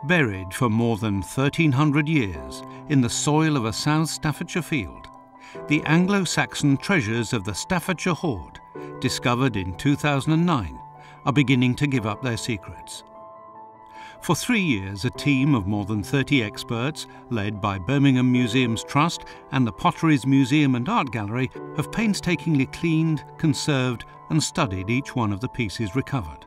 Buried for more than 1,300 years in the soil of a South Staffordshire field, the Anglo-Saxon treasures of the Staffordshire Hoard, discovered in 2009, are beginning to give up their secrets. For 3 years, a team of more than 30 experts, led by Birmingham Museums Trust and the Potteries Museum and Art Gallery, have painstakingly cleaned, conserved and studied each one of the pieces recovered.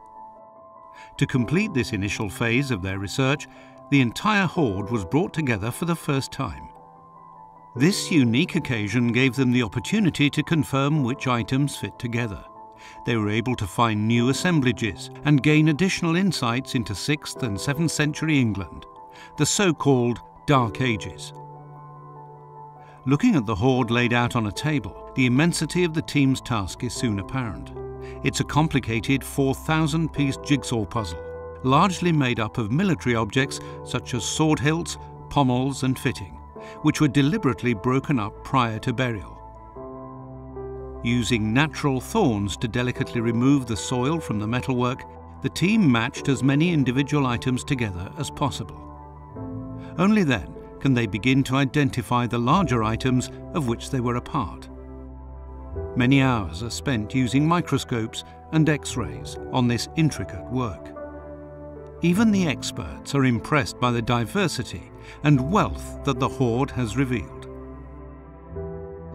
To complete this initial phase of their research, the entire hoard was brought together for the first time. This unique occasion gave them the opportunity to confirm which items fit together. They were able to find new assemblages and gain additional insights into 6th and 7th century England, the so-called Dark Ages. Looking at the hoard laid out on a table, the immensity of the team's task is soon apparent. It's a complicated 4,000-piece jigsaw puzzle, largely made up of military objects such as sword hilts, pommels and fitting, which were deliberately broken up prior to burial. Using natural thorns to delicately remove the soil from the metalwork, the team matched as many individual items together as possible. Only then can they begin to identify the larger items of which they were a part. Many hours are spent using microscopes and X-rays on this intricate work. Even the experts are impressed by the diversity and wealth that the hoard has revealed.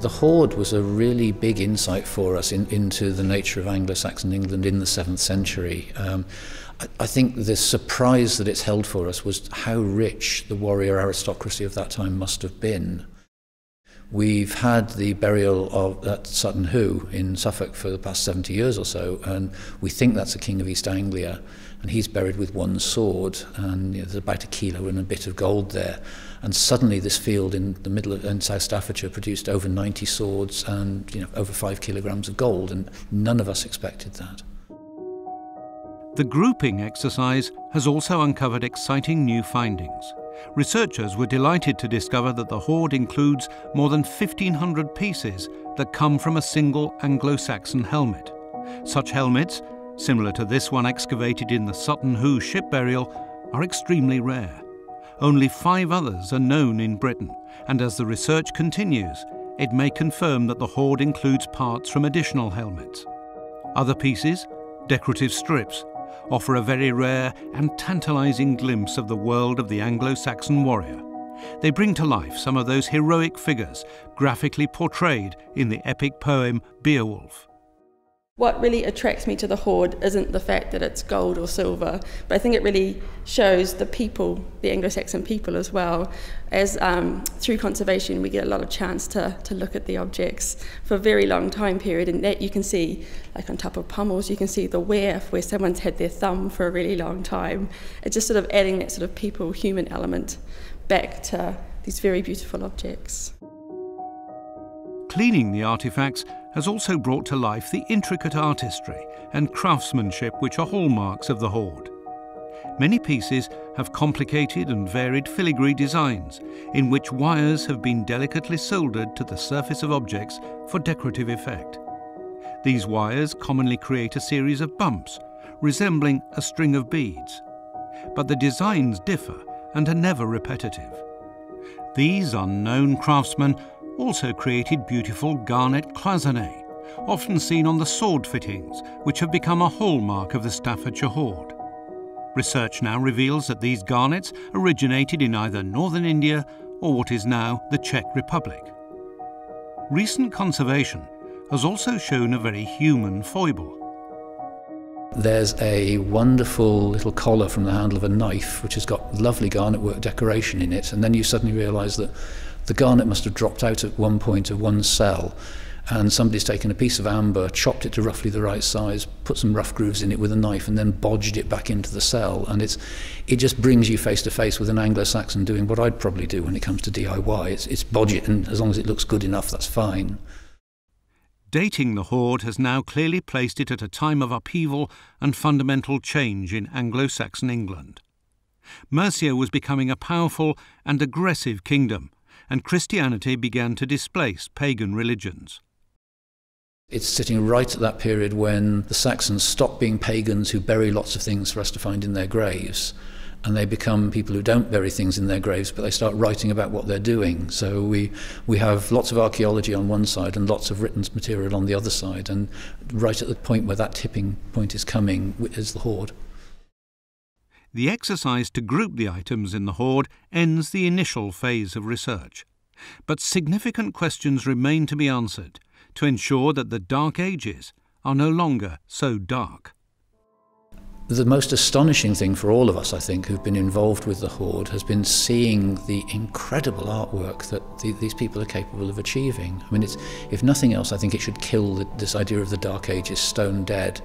The hoard was a really big insight for us into the nature of Anglo-Saxon England in the 7th century. I think the surprise that it's held for us was how rich the warrior aristocracy of that time must have been. We've had the burial at Sutton Hoo in Suffolk for the past 70 years or so, and we think that's a king of East Anglia, and he's buried with one sword, and there's about 1 kilo and a bit of gold there. And suddenly this field in the middle of in South Staffordshire produced over 90 swords and over 5 kilograms of gold, and none of us expected that. The grouping exercise has also uncovered exciting new findings. Researchers were delighted to discover that the hoard includes more than 1,500 pieces that come from a single Anglo-Saxon helmet. Such helmets, similar to this one excavated in the Sutton Hoo ship burial, are extremely rare. Only 5 others are known in Britain, and as the research continues, it may confirm that the hoard includes parts from additional helmets. Other pieces, decorative strips, offer a very rare and tantalizing glimpse of the world of the Anglo-Saxon warrior. They bring to life some of those heroic figures graphically portrayed in the epic poem Beowulf. What really attracts me to the hoard isn't the fact that it's gold or silver, but I think it really shows the people, the Anglo-Saxon people as well. As through conservation we get a lot of chance to look at the objects for a very long time period, and that you can see, like on top of pommels, you can see the wear where someone's had their thumb for a really long time. It's just sort of adding that sort of people, human element back to these very beautiful objects. Cleaning the artefacts has also brought to life the intricate artistry and craftsmanship which are hallmarks of the hoard. Many pieces have complicated and varied filigree designs in which wires have been delicately soldered to the surface of objects for decorative effect. These wires commonly create a series of bumps resembling a string of beads, but the designs differ and are never repetitive. These unknown craftsmen also created beautiful garnet cloisonnés, often seen on the sword fittings, which have become a hallmark of the Staffordshire Hoard. Research now reveals that these garnets originated in either northern India or what is now the Czech Republic. Recent conservation has also shown a very human foible. There's a wonderful little collar from the handle of a knife which has got lovely garnet work decoration in it, and then you suddenly realise that the garnet must have dropped out at one point of one cell, and somebody's taken a piece of amber, chopped it to roughly the right size, put some rough grooves in it with a knife, and then bodged it back into the cell. And it just brings you face to face with an Anglo-Saxon doing what I'd probably do when it comes to DIY. It's bodge it, and as long as it looks good enough, that's fine. Dating the hoard has now clearly placed it at a time of upheaval and fundamental change in Anglo-Saxon England. Mercia was becoming a powerful and aggressive kingdom, and Christianity began to displace pagan religions. It's sitting right at that period when the Saxons stopped being pagans who bury lots of things for us to find in their graves, and they become people who don't bury things in their graves, but they start writing about what they're doing. So we have lots of archaeology on one side and lots of written material on the other side, and right at the point where that tipping point is coming is the hoard. The exercise to group the items in the hoard ends the initial phase of research. But significant questions remain to be answered to ensure that the Dark Ages are no longer so dark. The most astonishing thing for all of us, I think, who've been involved with the hoard, has been seeing the incredible artwork that these people are capable of achieving. I mean, if nothing else, I think it should kill this idea of the Dark Ages stone dead.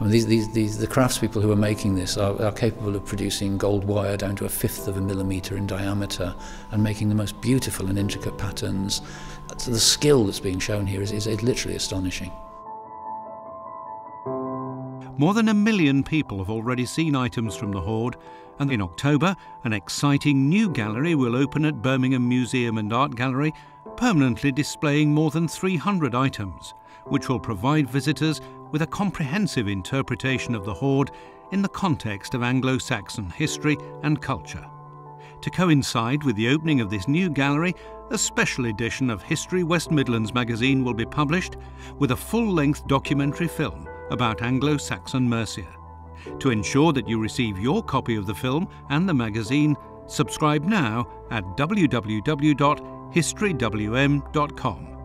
I mean, the craftspeople who are making this are capable of producing gold wire down to 1/5 of a millimetre in diameter and making the most beautiful and intricate patterns. So the skill that's being shown here is literally astonishing. More than 1 million people have already seen items from the hoard, and in October, an exciting new gallery will open at Birmingham Museum and Art Gallery, permanently displaying more than 300 items, which will provide visitors with a comprehensive interpretation of the hoard in the context of Anglo-Saxon history and culture. To coincide with the opening of this new gallery, a special edition of History West Midlands magazine will be published with a full-length documentary film about Anglo-Saxon Mercia. To ensure that you receive your copy of the film and the magazine, subscribe now at www.historywm.com.